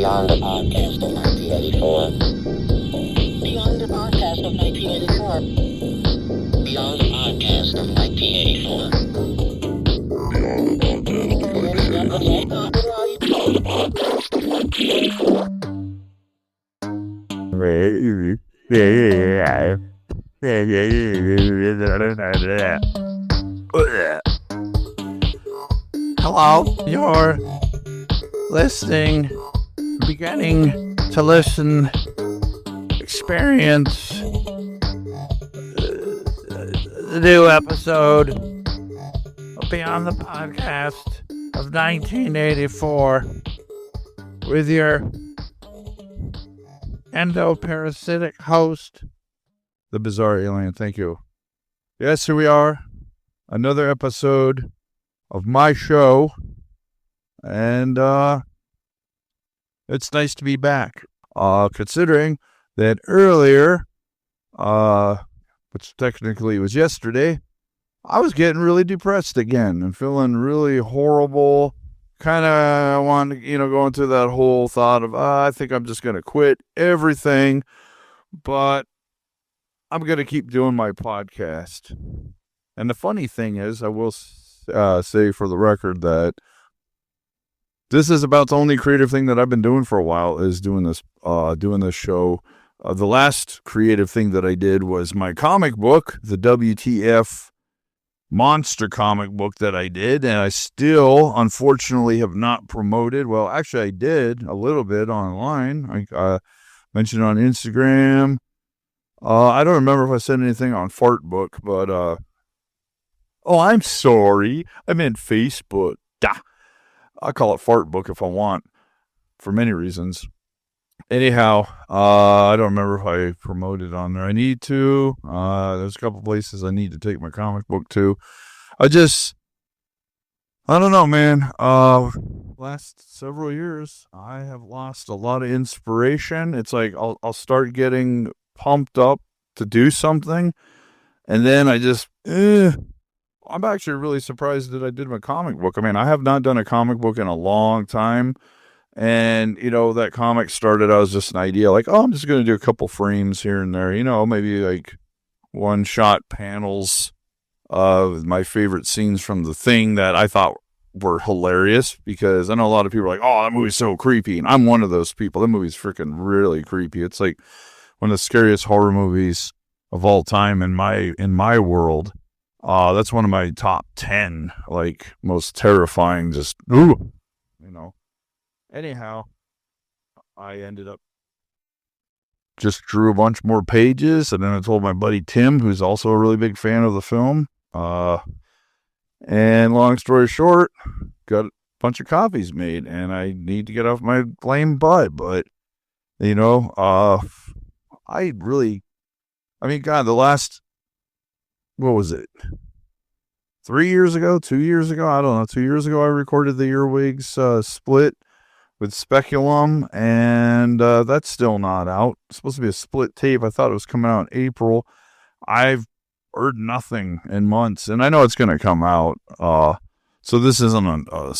Beyond the podcast of 1984. Beyond the podcast of 1984. Beyond the podcast of 1984. Hello, you're beginning to listen, experience the new episode of Beyond the Podcast of 1984 with your endoparasitic host, the Bizarre Alien. Thank you. Yes, here we are. Another episode of my show. And it's nice to be back. Considering that earlier, which technically was yesterday, I was getting really depressed again and feeling really horrible. Kind of wanting to, going through that whole thought of, I think I'm just going to quit everything, but I'm going to keep doing my podcast. And the funny thing is, I will say for the record that this is about the only creative thing that I've been doing for a while is doing this show. The last creative thing that I did was my comic book, the WTF monster comic book that I did, and I still, unfortunately, have not promoted. Well, actually, I did a little bit online. I mentioned it on Instagram. I don't remember if I said anything on Fartbook, but oh, I'm sorry. I meant Facebook. I call it Fartbook if I want, for many reasons. Anyhow, I don't remember if I promoted on there. I need to. There's a couple places I need to take my comic book to. I don't know, man. Last several years, I have lost a lot of inspiration. It's like I'll start getting pumped up to do something, and then I just, I'm actually really surprised that I did my comic book. I mean, I have not done a comic book in a long time. And, that comic started out as just an idea, like, I'm just going to do a couple frames here and there, maybe like one-shot panels of my favorite scenes from The Thing that I thought were hilarious, because I know a lot of people are like, oh, that movie's so creepy. And I'm one of those people. That movie's freaking really creepy. It's like one of the scariest horror movies of all time in my world. That's one of my top 10, like, most terrifying, just, Anyhow, I ended up just drew a bunch more pages, and then I told my buddy Tim, who's also a really big fan of the film, and long story short, got a bunch of copies made, and I need to get off my lame butt, but, God, the last, what was it? 2 years ago, I don't know, 2 years ago, I recorded the Earwigs split with Speculum, and that's still not out. It's supposed to be a split tape. I thought it was coming out in April. I've heard nothing in months, and I know it's going to come out. So this isn't a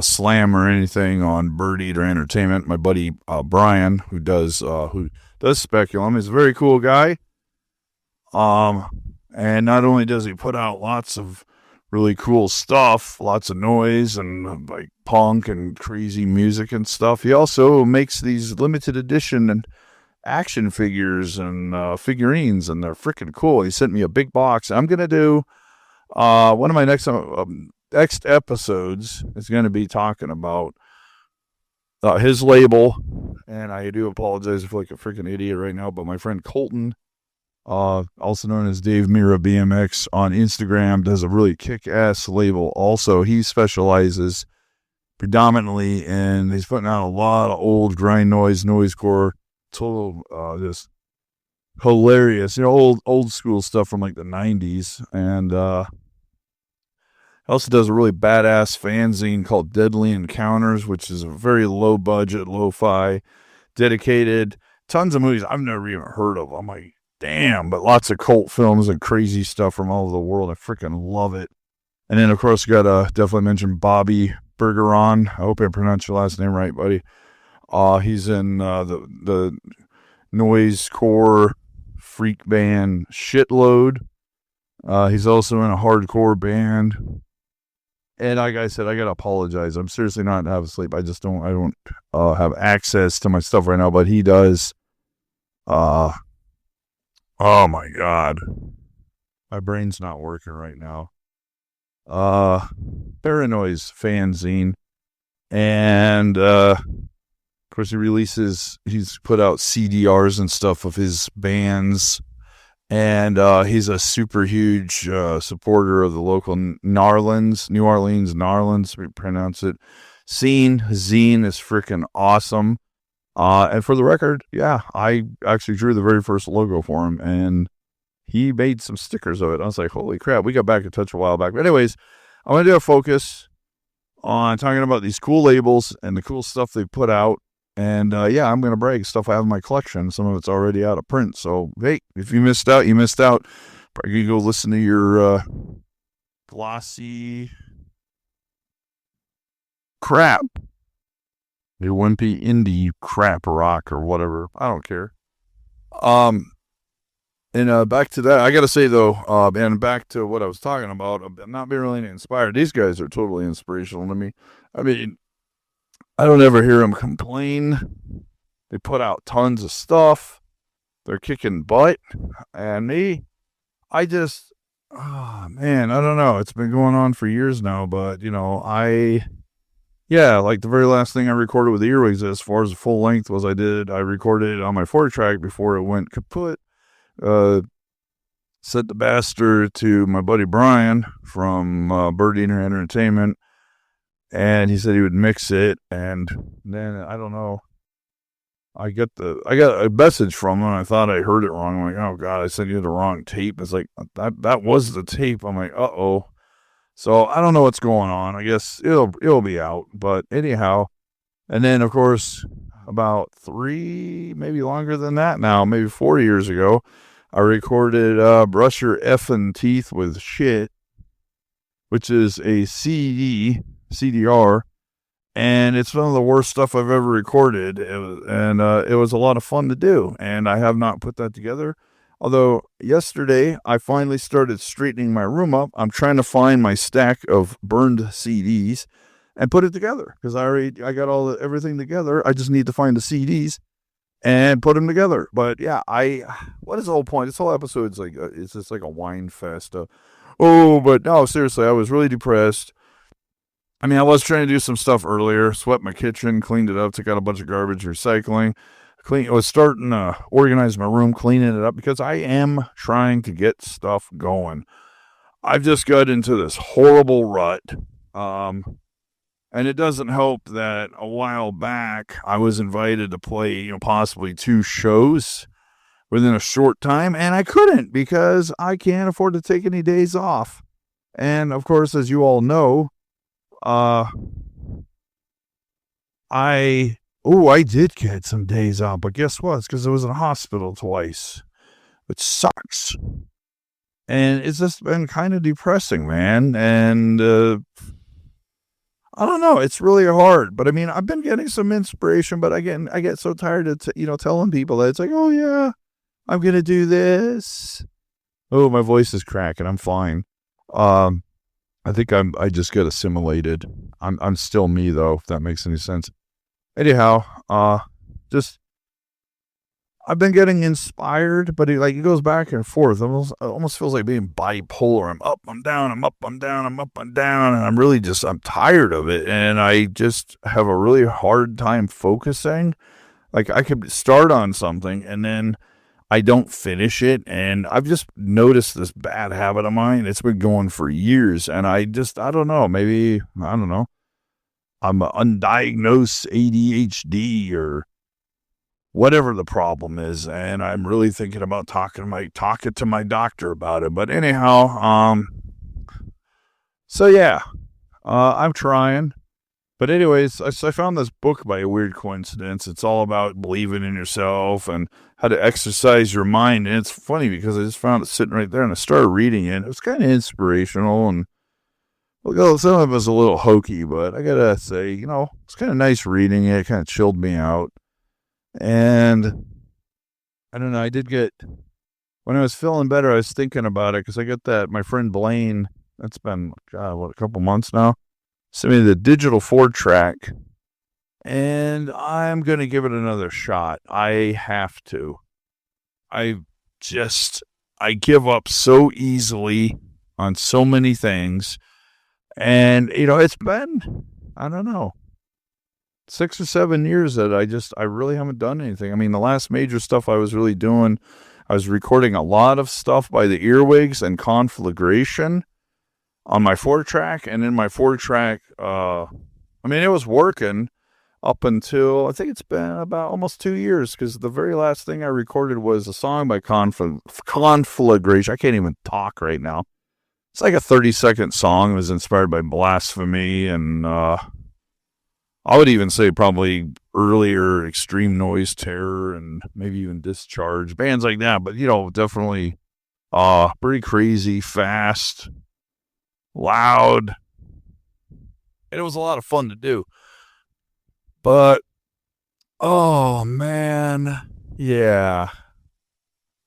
slam or anything on Bird Eater Entertainment. My buddy Brian, who does Speculum, is a very cool guy. And not only does he put out lots of really cool stuff, lots of noise and like punk and crazy music and stuff, he also makes these limited edition and action figures and figurines, and they're freaking cool. He sent me a big box. I'm going to do one of my next episodes is going to be talking about his label, and I do apologize if I like a freaking idiot right now, but my friend Colton, also known as Dave Mira BMX on Instagram, does a really kick-ass label. Also, he specializes predominantly in, he's putting out a lot of old grind noisecore, total, just hilarious, old school stuff from like the 90s. And also does a really badass fanzine called Deadly Encounters, which is a very low budget, lo-fi, dedicated, tons of movies I've never even heard of. I'm like, damn, but lots of cult films and crazy stuff from all over the world. I freaking love it. And then, of course, got to definitely mention Bobby Bergeron. I hope I pronounced your last name right, buddy. He's in the noisecore freak band Shitload. He's also in a hardcore band. And like I said, I gotta apologize. I'm seriously not half asleep. I don't have access to my stuff right now, but he does. Oh my God. My brain's not working right now. Paranoize Fanzine. And, of course, he's put out CDRs and stuff of his bands. And he's a super huge supporter of the local New Orleans, we pronounce it. Zine is freaking awesome. And for the record, yeah, I actually drew the very first logo for him, and he made some stickers of it. I was like, holy crap, we got back in touch a while back. But anyways, I'm going to do a focus on talking about these cool labels and the cool stuff they put out. And, yeah, I'm going to brag stuff I have in my collection. Some of it's already out of print. So, hey, if you missed out, you missed out. Probably go listen to your glossy crap. Your wimpy indie crap rock or whatever. I don't care. And back to that, I got to say, though, and back to what I was talking about, I'm not being really inspired. These guys are totally inspirational to me. I mean, I don't ever hear them complain. They put out tons of stuff. They're kicking butt. And me, I just, oh, man, I don't know. It's been going on for years now, but, you know, like the very last thing I recorded with the Earwigs as far as the full length was I recorded it on my 4-track before it went kaput. Sent the bastard to my buddy Brian from Bird Eater Entertainment, and he said he would mix it. And then I don't know, I got a message from him, and I thought I heard it wrong. I'm like, oh God, I sent you the wrong tape. It's like that was the tape. I'm like, uh-oh. So I don't know what's going on. I guess it'll be out. But anyhow, and then of course about 3, maybe longer than that now, maybe 4 years ago, I recorded Brush Your Effin' Teeth with Shit, which is a CDR, and it's one of the worst stuff I've ever recorded. It was a lot of fun to do, and I have not put that together. Although yesterday I finally started straightening my room up. I'm trying to find my stack of burned CDs and put it together because I got everything together. I just need to find the CDs and put them together. But yeah, what is the whole point? This whole episode's like, it's just like a whine fest. But no, seriously, I was really depressed. I mean, I was trying to do some stuff earlier, swept my kitchen, cleaned it up, took out a bunch of garbage, recycling. I was starting to organize my room, cleaning it up because I am trying to get stuff going. I've just got into this horrible rut. And it doesn't help that a while back I was invited to play, possibly 2 shows within a short time, and I couldn't because I can't afford to take any days off. And of course, as you all know, I did get some days off, but guess what? It's because I was in a hospital twice, which sucks. And it's just been kind of depressing, man. And I don't know. It's really hard. But I mean, I've been getting some inspiration, but again, I get so tired of, telling people that it's like, oh yeah, I'm going to do this. Oh, my voice is cracking. I'm fine. I think I just get assimilated. I'm still me though, if that makes any sense. Anyhow, I've been getting inspired, but it goes back and forth. It almost feels like being bipolar. I'm up, I'm down, I'm up, I'm down, I'm up, I'm down, and I'm tired of it, and I just have a really hard time focusing. Like, I could start on something, and then I don't finish it, and I've just noticed this bad habit of mine. It's been going for years, and I don't know, maybe, I don't know, I'm undiagnosed ADHD or whatever the problem is, and I'm really thinking about talking to my doctor about it. But anyhow, so yeah, I'm trying. But anyways, I found this book by a weird coincidence. It's all about believing in yourself and how to exercise your mind. And it's funny because I just found it sitting right there, and I started reading it. It was kind of inspirational, and Well, some of it was a little hokey, but I gotta say, it's kind of nice reading it. It kind of chilled me out. And I don't know, when I was feeling better, I was thinking about it because I got my friend Blaine, that's been, God, a couple months now, sent me the digital 4-track, and I'm going to give it another shot. I have to. I give up so easily on so many things. And, it's been, I don't know, 6 or 7 years that I really haven't done anything. I mean, the last major stuff I was really doing, I was recording a lot of stuff by the Earwigs and Conflagration on my 4-track. And in my 4-track, it was working up until, I think it's been about almost 2 years, because the very last thing I recorded was a song by Conflagration. I can't even talk right now. It's like a 30-second song. It was inspired by blasphemy and I would even say probably earlier Extreme Noise Terror and maybe even Discharge, bands like that. But, definitely pretty crazy, fast, loud. And it was a lot of fun to do. But, oh, man, yeah.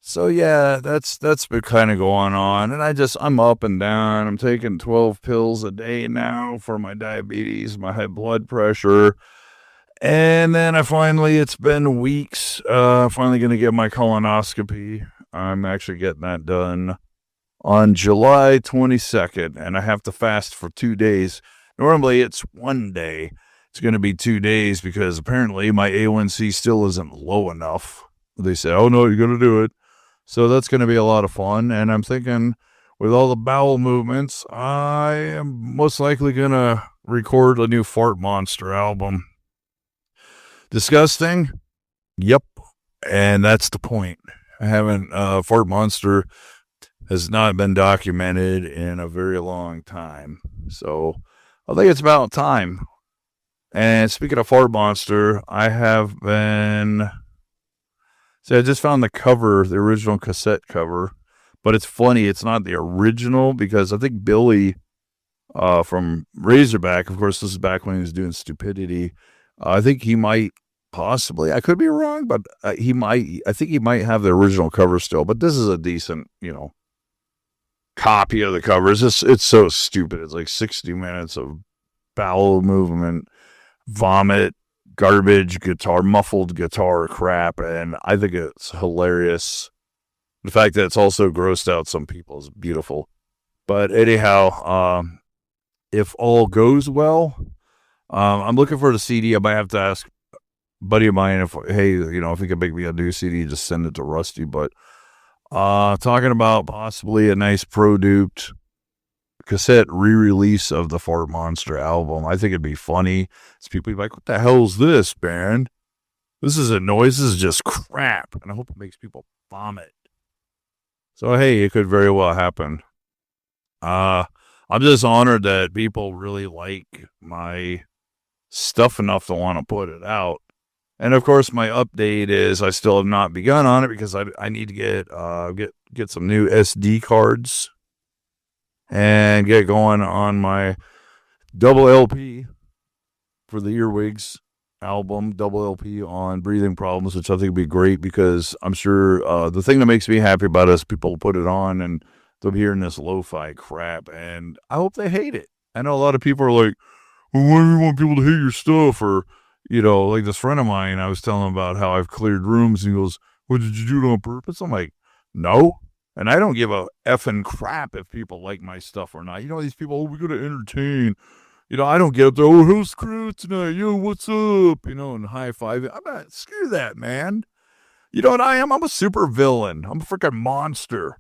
So, yeah, that's been kind of going on. And I'm up and down. I'm taking 12 pills a day now for my diabetes, my high blood pressure. And then it's been weeks, finally going to get my colonoscopy. I'm actually getting that done on July 22nd, and I have to fast for 2 days. Normally it's 1 day. It's going to be 2 days because apparently my A1C still isn't low enough. They say, oh no, you're going to do it. So that's going to be a lot of fun. And I'm thinking with all the bowel movements, I am most likely going to record a new Fartmonster album. Disgusting? Yep. And that's the point. I haven't, Fartmonster has not been documented in a very long time. So I think it's about time. And speaking of Fartmonster, I just found the cover, the original cassette cover, but it's funny. It's not the original because I think Billy from Razorback, of course, this is back when he was doing Stupidity. I think he might possibly, I could be wrong, but I think he might have the original cover still, but this is a decent, copy of the cover. It's so stupid. It's like 60 minutes of bowel movement, vomit, garbage, muffled guitar crap, and I think it's hilarious. The fact that it's also grossed out some people is beautiful. But anyhow, if all goes well, I'm looking for the CD. I might have to ask a buddy of mine if he can make me a new CD, just send it to Rusty. But talking about possibly a nice pro-duped cassette re-release of the Fartmonster album. I think it'd be funny. It's people be like, what the hell's this, band? This isn't noise. This is just crap. And I hope it makes people vomit. So, hey, it could very well happen. I'm just honored that people really like my stuff enough to want to put it out. And, of course, my update is I still have not begun on it because I need to get some new SD cards and get going on my double LP for the Earwigs album, double LP on breathing problems, which I think would be great because I'm sure the thing that makes me happy about it is people put it on and they'll be hearing this lo-fi crap, and I hope they hate it. I know a lot of people are like, well, why do you want people to hate your stuff? Or, like this friend of mine, I was telling him about how I've cleared rooms, and he goes, well, did you do it on purpose? I'm like, no. And I don't give a effing crap if people like my stuff or not. These people, oh, we're going to entertain. I don't get up there, oh, who's crew tonight? Yo, what's up? And high five. I'm not, screw that, man. You know what I am? I'm a super villain. I'm a freaking monster.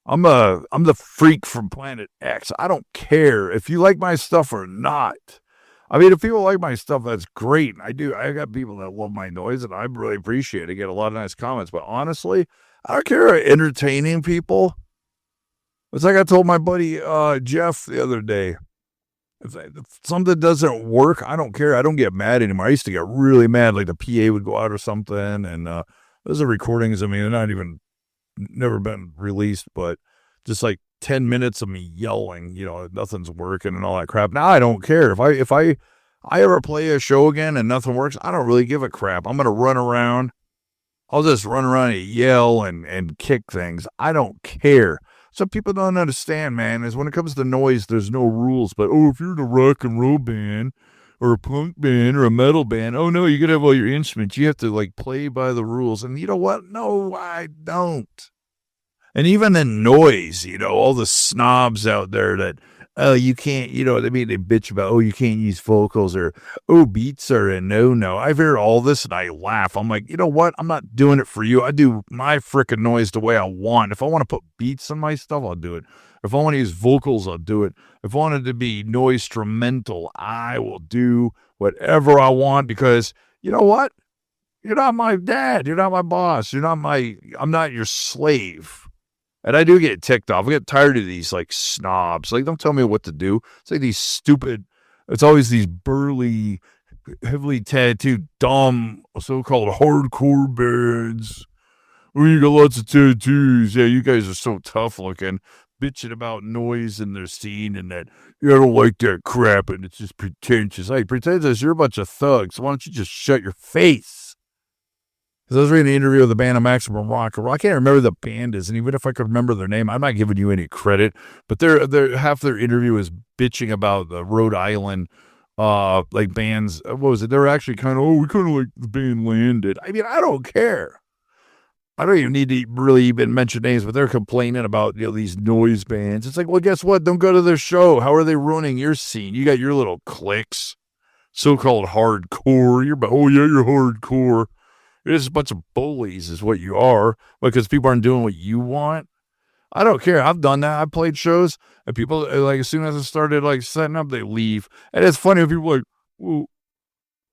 I'm the freak from Planet X. I don't care if you like my stuff or not. I mean, if people like my stuff, that's great. I got people that love my noise, and I really appreciate it. I get a lot of nice comments. But honestly, I don't care entertaining people. It's like I told my buddy Jeff the other day. If something doesn't work, I don't care. I don't get mad anymore. I used to get really mad, like the PA would go out or something, and those are recordings. I mean, they're not even never been released, but just like 10 minutes of me yelling, nothing's working and all that crap. Now I don't care. If I ever play a show again and nothing works, I don't really give a crap. I'm going to run around. I'll just run around and yell and kick things. I don't care. Some people don't understand, man, is when it comes to noise, there's no rules. But, if you're in a rock and roll band or a punk band or a metal band, oh, no, you got to have all your instruments. You have to, play by the rules. And you know what? No, I don't. And even in noise, all the snobs out there that, you can't, they bitch about, you can't use vocals or, beats are a no. I've heard all this and I laugh. I'm like, you know what? I'm not doing it for you. I do my frickin' noise the way I want. If I want to put beats on my stuff, I'll do it. If I want to use vocals, I'll do it. If I want it to be noise-strumental, I will do whatever I want because, you know what? You're not my dad. You're not my boss. I'm not your slave. And I do get ticked off. I get tired of these, snobs. Don't tell me what to do. It's these stupid, it's always these burly, heavily tattooed, dumb, so-called hardcore bands. You got lots of tattoos. Yeah, you guys are so tough looking. Bitching about noise in their scene and that, I don't like that crap and it's just pretentious. Hey, pretentious, you're a bunch of thugs. Why don't you just shut your face? Because I was reading an interview with the band of Maximum Rock and Roll. I can't remember the band is, and even if I could remember their name, I'm not giving you any credit. But they're half their interview is bitching about the Rhode Island, bands. What was it? They were actually kind of, we kind of like the band Landed. I mean, I don't care. I don't even need to really even mention names, but they're complaining about these noise bands. It's like, well, guess what? Don't go to their show. How are they ruining your scene? You got your little cliques, so-called hardcore. You're hardcore. It's a bunch of bullies is what you are because people aren't doing what you want. I don't care. I've done that. I played shows and people, as soon as I started, setting up, they leave. And it's funny when people are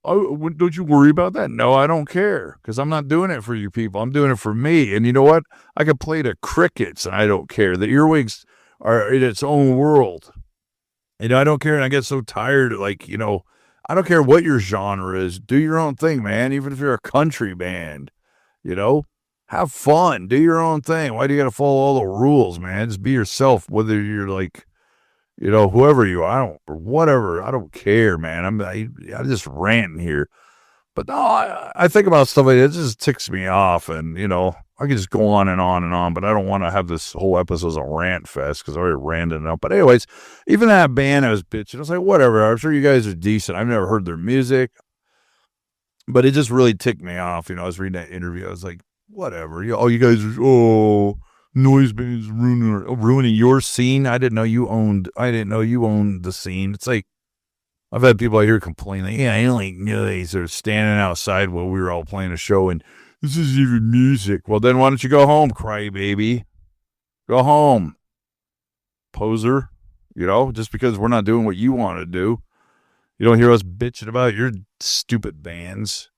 well, don't you worry about that? No, I don't care because I'm not doing it for you people. I'm doing it for me. And you know what? I could play the crickets and I don't care. The Earwigs are in its own world. I don't care. And I get so tired, I don't care what your genre is. Do your own thing, man. Even if you're a country band, have fun. Do your own thing. Why do you got to follow all the rules, man? Just be yourself, whether you're whoever you are, whatever. I don't care, man. I'm just ranting here. But no, I think about stuff like that. It just ticks me off. And, I can just go on and on and on, but I don't want to have this whole episode as a rant fest because I already ranted enough. But anyways, even that band I was bitching, I was like, whatever. I'm sure you guys are decent. I've never heard their music, but it just really ticked me off. I was reading that interview. I was like, whatever. You guys are, noise bands ruining your scene. I didn't know you owned the scene. It's like, I've had people out here complaining, I don't like noise, or standing outside while we were all playing a show and this is even music. Well, then why don't you go home, crybaby? Go home, poser. Just because we're not doing what you want to do. You don't hear us bitching about your stupid bands.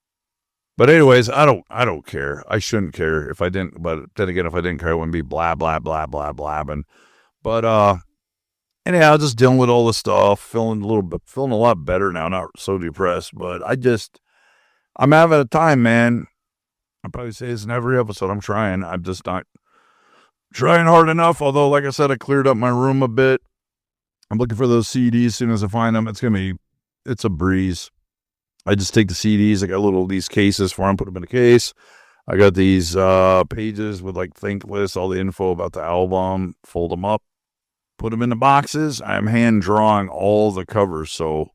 But anyways, I don't care. I shouldn't care if I didn't. But then again, if I didn't care, I wouldn't be blah, blah, blah, blah, blabbing. But anyhow, just dealing with all the stuff, feeling a lot better now, not so depressed. But I'm having a time, man. I probably say this in every episode. I'm trying. I'm just not trying hard enough. Although, like I said, I cleared up my room a bit. I'm looking for those CDs. As soon as I find them, it's a breeze. I just take the CDs. I got these cases for them, put them in a case. I got these pages with think lists, all the info about the album, fold them up, put them in the boxes. I'm hand drawing all the covers. So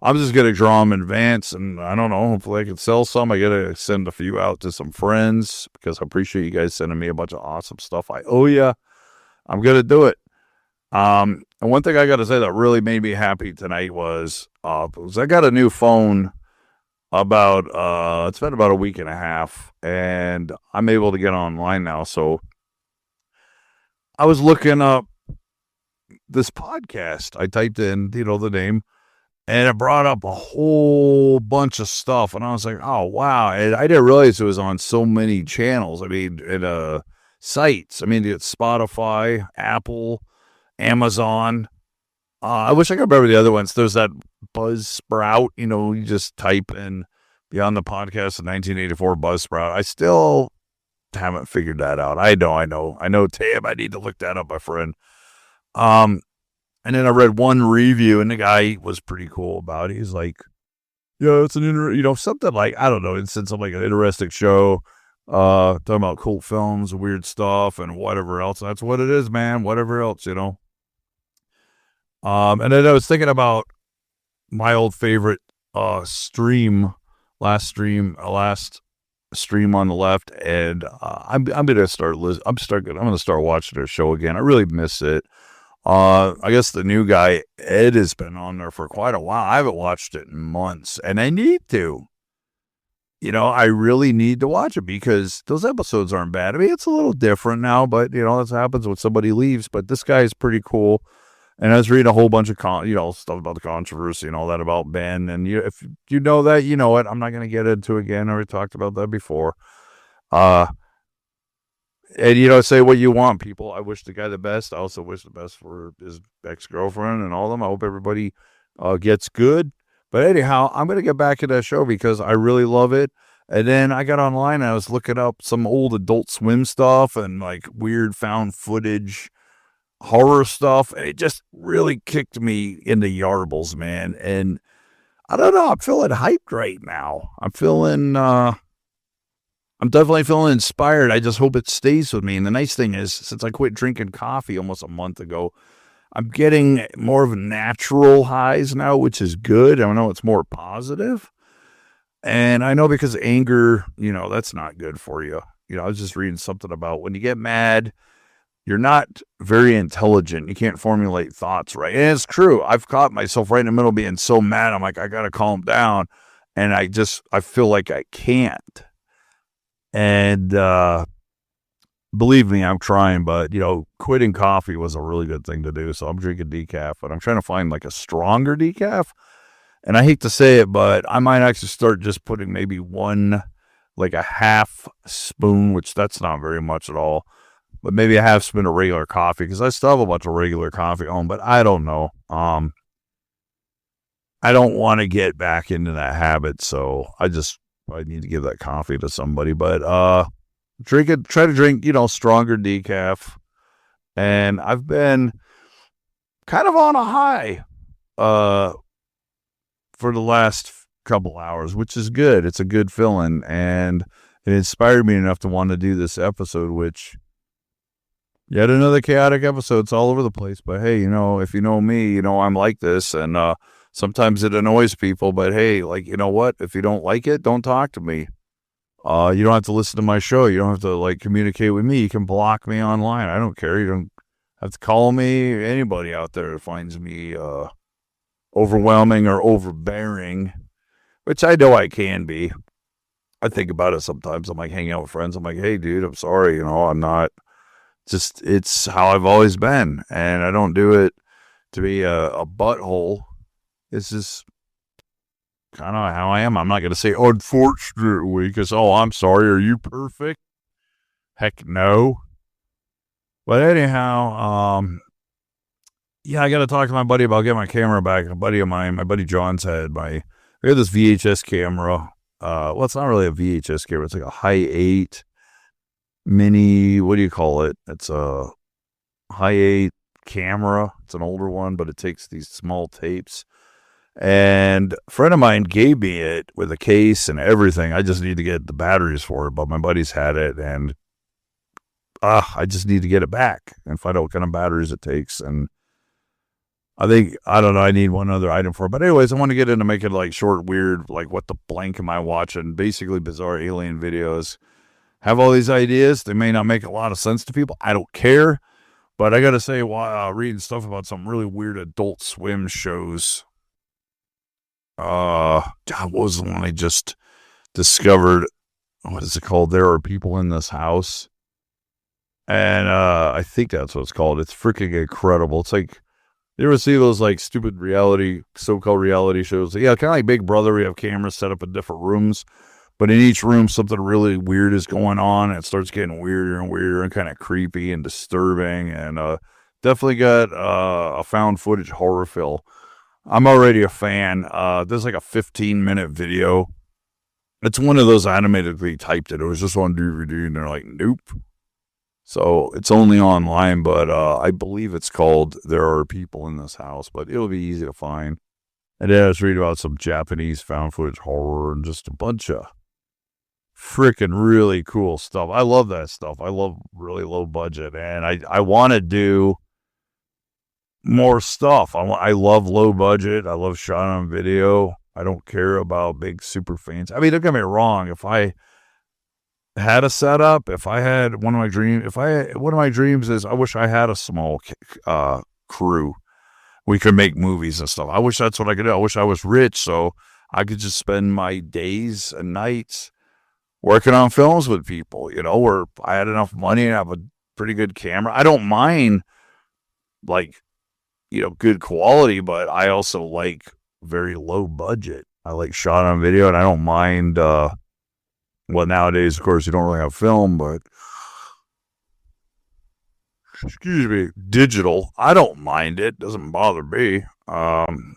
I'm just going to draw them in advance, and I don't know, hopefully I can sell some. I got to send a few out to some friends because I appreciate you guys sending me a bunch of awesome stuff. I owe you. I'm going to do it. And one thing I got to say that really made me happy tonight was I got a new phone it's been about a week and a half, and I'm able to get online now. So I was looking up this podcast. I typed in, the name. And it brought up a whole bunch of stuff. And I was like, oh, wow. And I didn't realize it was on so many channels. Sites. It's Spotify, Apple, Amazon. I wish I could remember the other ones. There's that Buzzsprout. You just type in Beyond the Podcast of 1984 Buzzsprout. I still haven't figured that out. I know. Tam, I need to look that up, my friend. And then I read one review, and the guy was pretty cool about it. He's like, yeah, it's something like, I don't know, it's something like an interesting show, talking about cool films, weird stuff, and whatever else. That's what it is, man. Whatever else, And then I was thinking about my old favorite last stream on the left, and I'm gonna start watching their show again. I really miss it. I guess the new guy Ed has been on there for quite a while. I haven't watched it in months, and I need to. I really need to watch it because those episodes aren't bad. I mean, it's a little different now, but that's what happens when somebody leaves. But this guy is pretty cool. And I was reading a whole bunch of stuff about the controversy and all that about Ben. And if you know that, you know it. I'm not going to get into it again. I already talked about that before. And say what you want, people. I wish the guy the best. I also wish the best for his ex-girlfriend and all of them. I hope everybody gets good. But anyhow, I'm going to get back to that show because I really love it. And then I got online and I was looking up some old Adult Swim stuff and like weird found footage horror stuff, and it just really kicked me in the yarbles, man. And I don't know, I'm feeling hyped right now. I'm definitely feeling inspired. I just hope it stays with me. And the nice thing is, since I quit drinking coffee almost a month ago, I'm getting more of natural highs now, which is good. I know it's more positive. And I know because anger, that's not good for you. I was just reading something about when you get mad, you're not very intelligent. You can't formulate thoughts right. And it's true. I've caught myself right in the middle being so mad. I'm like, I got to calm down. And I feel like I can't. And believe me, I'm trying. But, quitting coffee was a really good thing to do. So I'm drinking decaf. But I'm trying to find like a stronger decaf. And I hate to say it, but I might actually start just putting maybe like a half spoon, which that's not very much at all. But maybe a half spoon of regular coffee, because I still have a bunch of regular coffee at home, but I don't know. I don't want to get back into that habit, so I need to give that coffee to somebody. But try to drink, stronger decaf. And I've been kind of on a high for the last couple hours, which is good. It's a good feeling, and it inspired me enough to want to do this episode, which... Yet another chaotic episode. It's all over the place. But hey, if you know me, I'm like this. And sometimes it annoys people. But hey, like, you know what? If you don't like it, don't talk to me. You don't have to listen to my show. You don't have to, like, communicate with me. You can block me online. I don't care. You don't have to call me. Anybody out there that finds me overwhelming or overbearing, which I know I can be. I think about it sometimes. I'm like hanging out with friends. I'm like, hey, dude, I'm sorry. I'm not. Just, it's how I've always been, and I don't do it to be a butthole. It's just kind of how I am. I'm not going to say unfortunately, because, I'm sorry, are you perfect? Heck no. But anyhow, I got to talk to my buddy about getting my camera back. A buddy of mine, my buddy John's we had this VHS camera. Well, it's not really a VHS camera. It's like a high 8 mini, what do you call it? It's a high 8 camera. It's an older one, but it takes these small tapes. And a friend of mine gave me it with a case and everything. I just need to get the batteries for it, but my buddy's had it, and I just need to get it back and find out what kind of batteries it takes. And I don't know, I need one other item for it. But anyways, I want to get into making like short, weird, like what the blank am I watching? Basically bizarre alien videos. Have all these ideas. They may not make a lot of sense to people. I don't care. But I got to say, while reading stuff about some really weird Adult Swim shows. What was the one I just discovered? What is it called? There Are People in This House. And I think that's what it's called. It's freaking incredible. It's like, you ever see those like stupid so-called reality shows? Yeah, kind of like Big Brother. We have cameras set up in different rooms. But in each room, something really weird is going on. And it starts getting weirder and weirder and kind of creepy and disturbing. And definitely got a found footage horror film. I'm already a fan. There's like a 15-minute video. It's one of those animatedly typed it. It was just on DVD, and they're like, nope. So it's only online, but I believe it's called There Are People in This House, but it'll be easy to find. And then I was reading about some Japanese found footage horror and just a bunch of freaking really cool stuff. I love that stuff. I love really low budget, and I want to do more stuff. I love low budget. I love shot on video. I don't care about big super fans. I mean, don't get me wrong. If I had a setup, if I had one of my dreams is I wish I had a small crew. We could make movies and stuff. I wish that's what I could do. I wish I was rich so I could just spend my days and nights working on films with people, where I had enough money and have a pretty good camera. I don't mind, good quality, but I also like very low budget. I like shot on video, and I don't mind, nowadays, of course, you don't really have film, but digital. I don't mind it. Doesn't bother me. And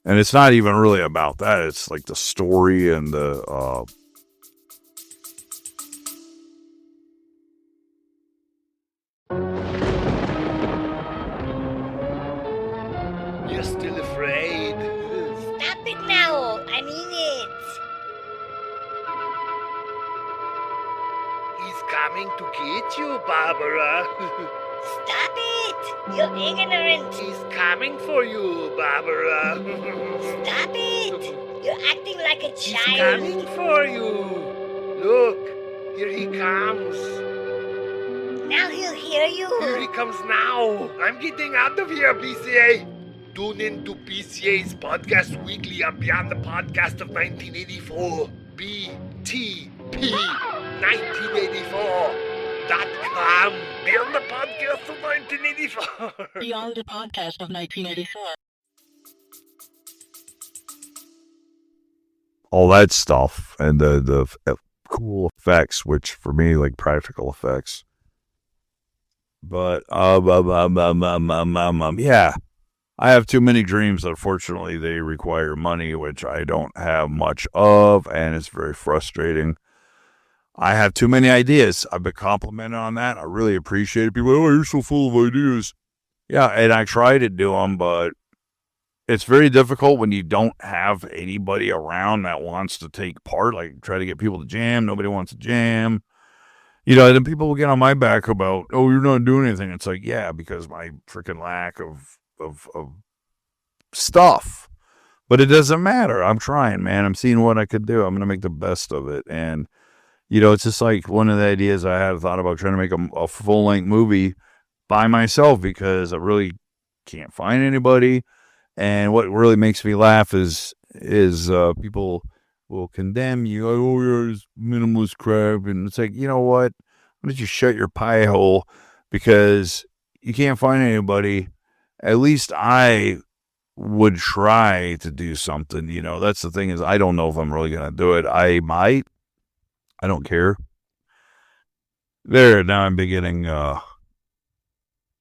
it's not even really about that. It's like the story and the, You're still afraid. Stop it now! I mean it! He's coming to get you, Barbara. Stop it! You're ignorant! He's coming for you, Barbara. Stop it! You're acting like a He's child! coming for you. Look, here he comes. Now he'll hear you! Here he comes now. I'm getting out of here, BCA. Tune in to BCA's Podcast Weekly on Beyond the Podcast of 1984. BTP 1984.com. Beyond the Podcast of 1984. Beyond the Podcast of 1984. all that stuff and the cool effects, which for me, like practical effects. But, yeah, I have too many dreams. Unfortunately, they require money, which I don't have much of, and it's very frustrating. I have too many ideas. I've been complimented on that. I really appreciate it. People, oh, you're so full of ideas. Yeah, and I try to do them, but it's very difficult when you don't have anybody around that wants to take part. Like, try to get people to jam. Nobody wants to jam. You know, then people will get on my back about, oh, you're not doing anything. It's like, yeah, because my freaking lack of stuff. But it doesn't matter. I'm trying, man. I'm seeing what I could do. I'm going to make the best of it. And, you know, it's just like one of the ideas I had thought about trying to make a full-length movie by myself because I really can't find anybody. And what really makes me laugh is people will condemn you. Oh, you're this minimalist crap. And it's like, you know what? Why don't you shut your pie hole? Because you can't find anybody. At least I would try to do something. You know, that's the thing is I don't know if I'm really going to do it. I might. I don't care. There, now I'm beginning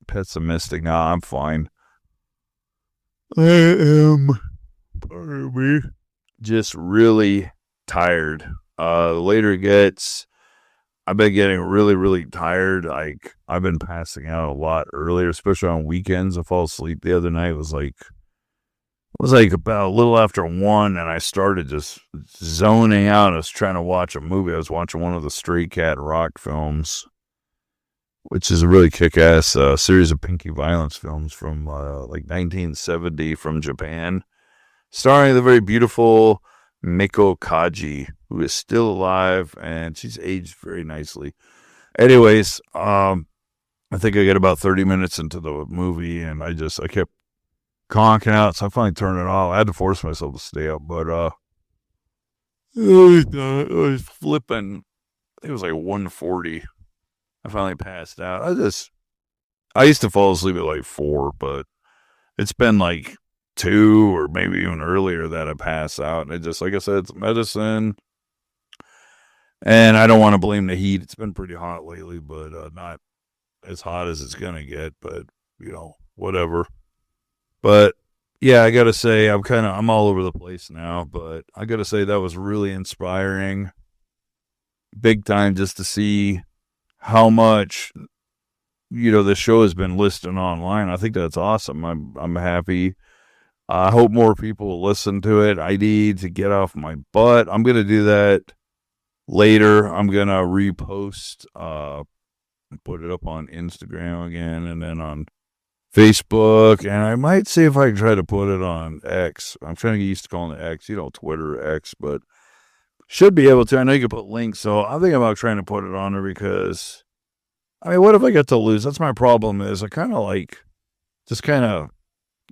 pessimistic. Now I'm fine. I am, pardon me, just really tired. The later it gets, I've been getting really, really tired. Like, I've been passing out a lot earlier, especially on weekends. I fall asleep the other night. It was like about a little after 1, and I started just zoning out. I was trying to watch a movie. I was watching one of the Stray Cat Rock films, which is a really kick-ass series of Pinky Violence films from like 1970 from Japan, starring the very beautiful Miko Kaji, who is still alive, and she's aged very nicely. Anyways, I think I got about 30 minutes into the movie, and I kept conking out, so I finally turned it off. I had to force myself to stay up, but I was flipping. I think it was like 1:40. I finally passed out. I used to fall asleep at like 4, but it's been like 2 or maybe even earlier that I pass out. And it just, like I said, it's medicine. And I don't want to blame the heat. It's been pretty hot lately, but not as hot as it's going to get, but you know, whatever. But yeah, I got to say, I'm all over the place now, but I got to say that was really inspiring. Big time, just to see how much, the show has been listed online. I think that's awesome. I'm happy. I hope more people listen to it. I need to get off my butt. I'm going to do that later. I'm going to repost, put it up on Instagram again, and then on Facebook, and I might see if I can try to put it on X. I'm trying to get used to calling it X, Twitter, X, but should be able to. I know you can put links, so I'm thinking about trying to put it on there because, what if I get to lose? That's my problem is I kind of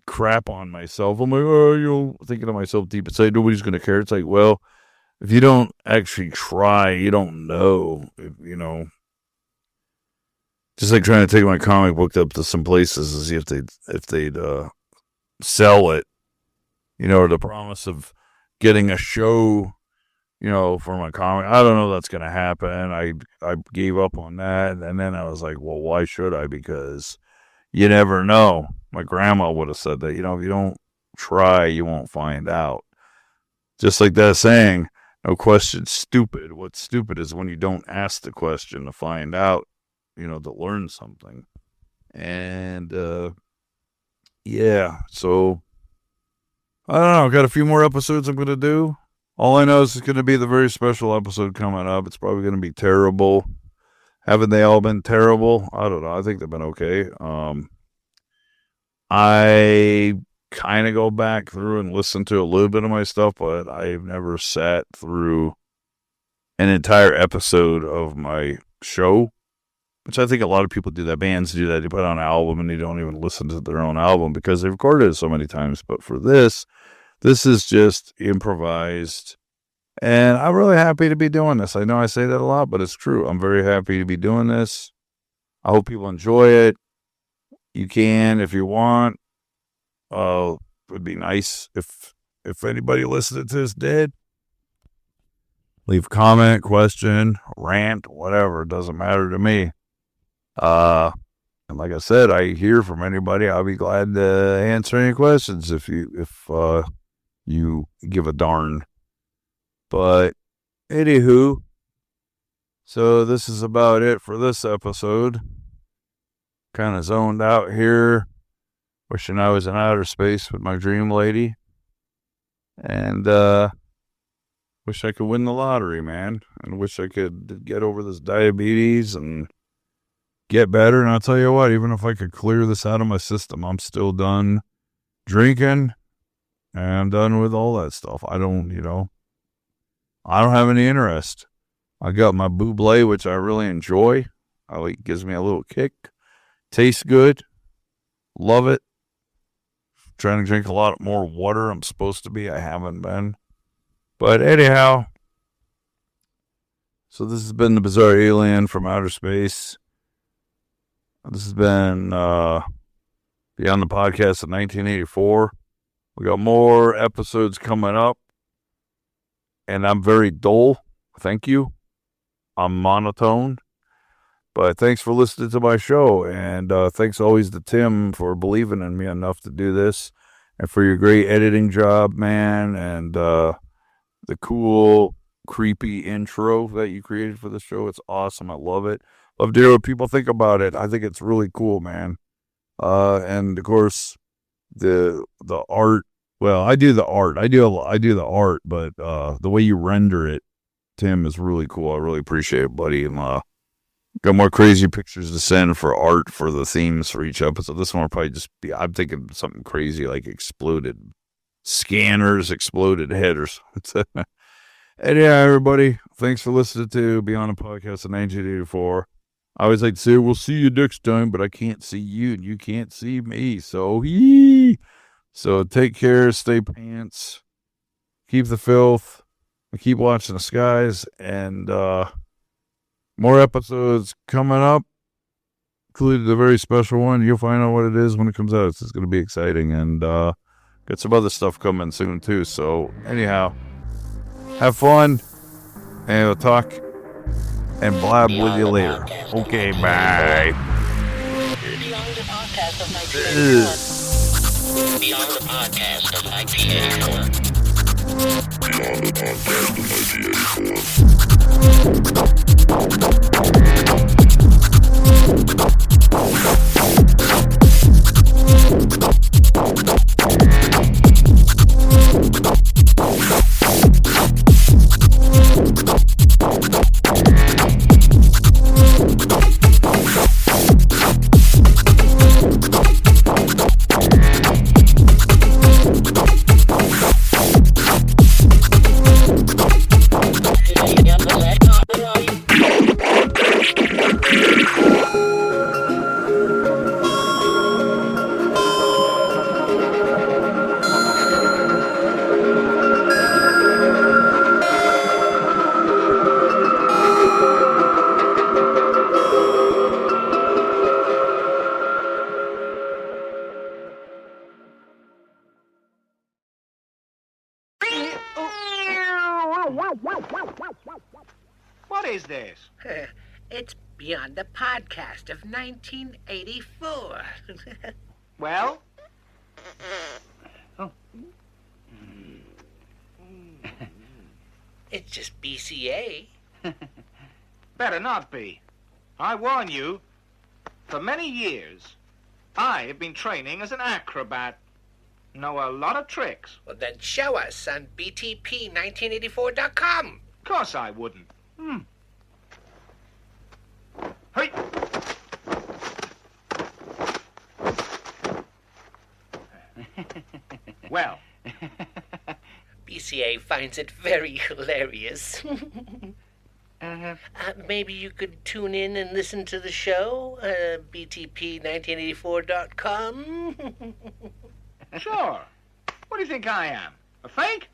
crap on myself. I'm like, thinking to myself deep inside, nobody's going to care. It's like, well, if you don't actually try, you don't know, just like trying to take my comic book up to some places to see if they'd sell it, or the promise of getting a show, for my comic. I don't know if that's going to happen. I gave up on that. And then I was like, well, why should I? Because you never know. My grandma would have said that, if you don't try, you won't find out. Just like that saying, no question's stupid. What's stupid is when you don't ask the question to find out, to learn something. And, so I don't know. Got a few more episodes I'm going to do. All I know is it's going to be the very special episode coming up. It's probably going to be terrible. Haven't they all been terrible? I don't know. I think they've been okay. I kind of go back through and listen to a little bit of my stuff, but I've never sat through an entire episode of my show, which I think a lot of people do that. Bands do that. They put on an album and they don't even listen to their own album because they've recorded it so many times. But for this is just improvised. And I'm really happy to be doing this. I know I say that a lot, but it's true. I'm very happy to be doing this. I hope people enjoy it. You can, if you want. It would be nice if anybody listening to this did. Leave a comment, question, rant, whatever. It doesn't matter to me. And like I said, I hear from anybody. I'll be glad to answer any questions if you give a darn. But anywho, so this is about it for this episode. Kind of zoned out here. Wishing I was in outer space with my dream lady. And wish I could win the lottery, man. And wish I could get over this diabetes and get better. And I'll tell you what, even if I could clear this out of my system, I'm still done drinking. And I'm done with all that stuff. I don't have any interest. I got my Buble, which I really enjoy. Gives me a little kick. Tastes good. Love it. Trying to drink a lot more water. I'm supposed to be. I haven't been. But anyhow, so this has been the Bizarre Alien from Outer Space. This has been Beyond the Podcast of 1984. We got more episodes coming up. And I'm very dull. Thank you. I'm monotone. But thanks for listening to my show. And thanks always to Tim for believing in me enough to do this. And for your great editing job, man. And the cool, creepy intro that you created for the show. It's awesome. I love it. Love to hear what people think about it. I think it's really cool, man. And of course, the art. Well, I do the art. I do the art, but the way you render it, Tim, is really cool. I really appreciate it, buddy. And got more crazy pictures to send for art for the themes for each episode. This one will probably just be, I'm thinking something crazy like exploded scanners, exploded head or something. And yeah, everybody, thanks for listening to Beyond the Podcast of 1984. I always like to say, we'll see you next time, but I can't see you and you can't see me. So take care, stay pants, keep the filth, and keep watching the skies, and more episodes coming up, including the very special one. You'll find out what it is when it comes out. It's going to be exciting, and got some other stuff coming soon, too. So, anyhow, have fun, and we'll talk and blab with you later. Okay, bye. Beyond the Podcast of 1984. Beyond the Podcast of 1984. Beyond the Podcast of 1984. What is this? It's Beyond the Podcast of 1984. Well? It's just BCA. Better not be. I warn you, for many years, I have been training as an acrobat. Know a lot of tricks. Well, then show us on btp1984.com. Of course I wouldn't. Hey! Well. BCA finds it very hilarious. Maybe you could tune in and listen to the show, btp1984.com. Sure. What do you think I am? A fake?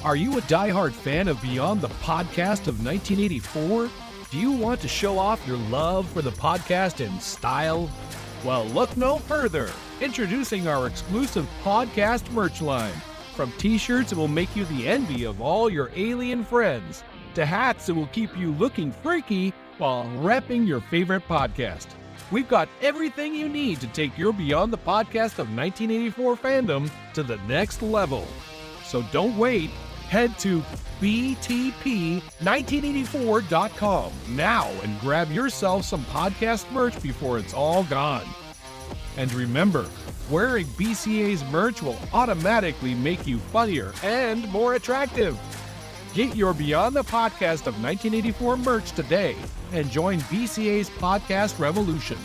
Are you a diehard fan of Beyond the Podcast of 1984? Do you want to show off your love for the podcast in style? Well, look no further. Introducing our exclusive podcast merch line. From t-shirts that will make you the envy of all your alien friends, to hats that will keep you looking freaky while repping your favorite podcast. We've got everything you need to take your Beyond the Podcast of 1984 fandom to the next level. So don't wait. Head to btp1984.com now and grab yourself some podcast merch before it's all gone. And remember, wearing BCA's merch will automatically make you funnier and more attractive. Get your Beyond the Podcast of 1984 merch today and join BCA's podcast revolution.